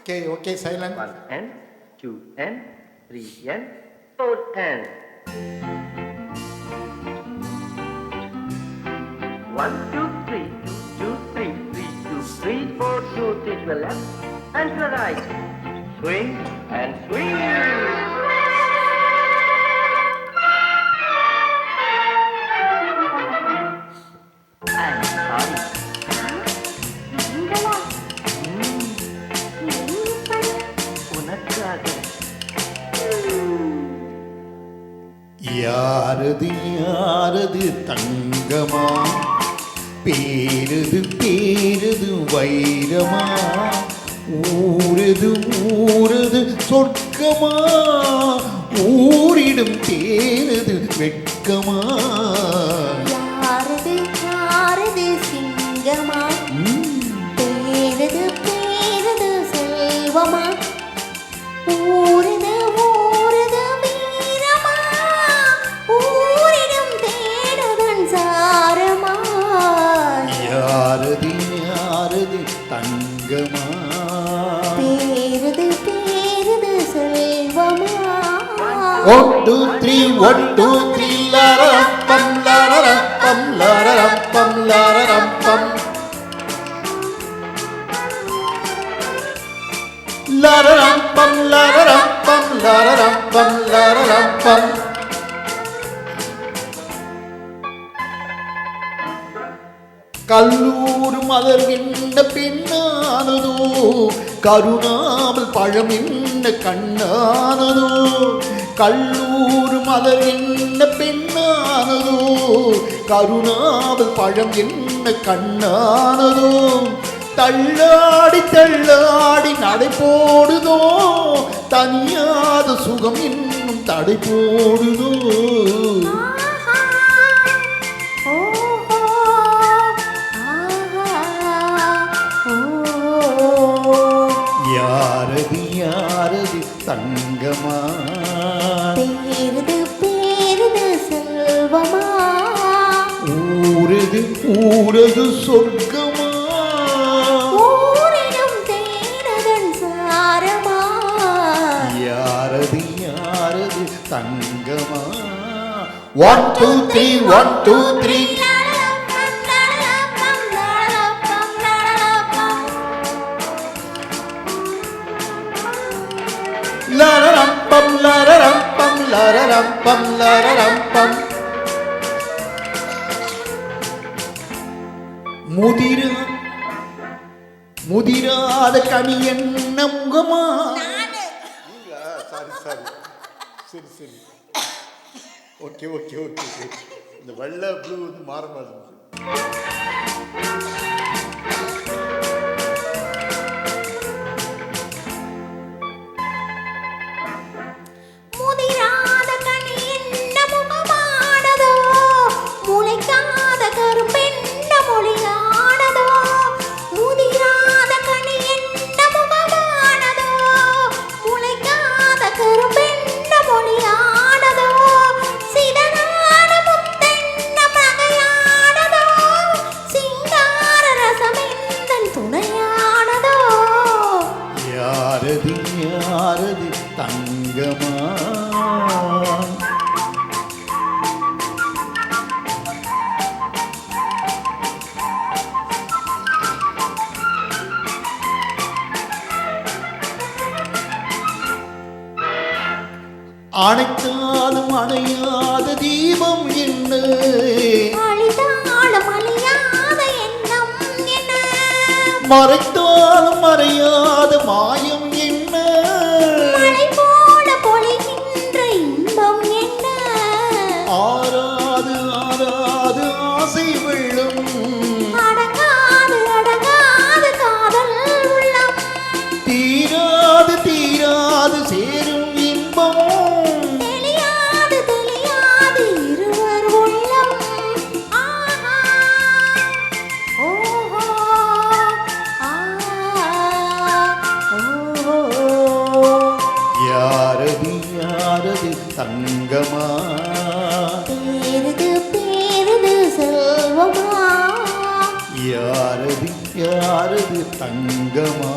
Okay, silent. 1N, 2N, 3N, 4N. 1, 2, 3, 2, 3, 3, 2, 3, 4, 2, 3 to the left and to the right. Swing and swing. யாரது யாரது தங்கமா, பேரது பேரது வைரமா, ஊரது ஊரது சொர்க்கமா, ஊரிடும் தேரது வெட்கமா. யாரது யாரது சிங்கமா, பேரது பேரது செல்வமா, ஊரது ஊரது வீரமா, ஊரிடும் தேடுதன் சாரமா. யாரது யாரது தங்கமா, பேரது பேரது செல்வமா. 1 2 3 1 2 3 லரரம் லரரம் லரரம் லரரம் லரரம் லரரம் லரரம் லரரம். கல்லூர் மலர் என்ன பெண்ணானதோ, கருணாமல் பழம் என்ன கண்ணானதோ. கல்லூர் மலர் என்ன பெண்ணானதோ, கருணாமல் பழம் என்ன கண்ணானதோ. தள்ளாடி தள்ளாடி நடை போடுதோ, தனியாத சுகம் இன்னும் தடை போடுதோ. யாரது யாரது தங்கமா, பேரது பேரது செல்வமா, ஊரது ஊரது சொர்க்கமா, ஊரிடும் தேடுதன் சாரமா. யாரது யாரது தங்கமா. 1 2 3 1 2 3 லரரம் லரரம் லரரம் லரரம். முதிராத கனி என்ன முகமா. சரி ஓகே இந்த வெள்ளை ப்ளூ வந்து மாற மாட்டேங்குது. முதிராத கனி என்ன முகமானதோ, முளைக்காத கரும்பென்ன மொழியானதோ. முதிராத கனி என்ன முகமானதோ, முளைக்காத கரும்பென்ன மொழியானதோ. சிதறான முத்தென்ன மகையானதோ, சிங்கார ரசமெந்தன் துணையானதோ. யாரது யாரது தங்கமா, அணைத்தாலும் அணையாத தீபம் என்ன, அழித்தாலும் அழியாத எண்ணம் என்ன, மறைத்தாலும் மறையாத மாயம் என்ன, மழை போல பொழிகின்ற இன்பம் என்ன. ஆறாது ஆறாது ஆசை வெள்ளம், அடங்காது அடங்காது காதல் உள்ளம், தீராது தீராது சேரும் இன்பம். தெளியாது தெளியாது இருவர் உள்ளம். ஆஹா ஓஹோ ஓஹோ. யாரது யாரது தங்கமா, பேரது பேரது செல்வமா, யாரது யாரது தங்கமா.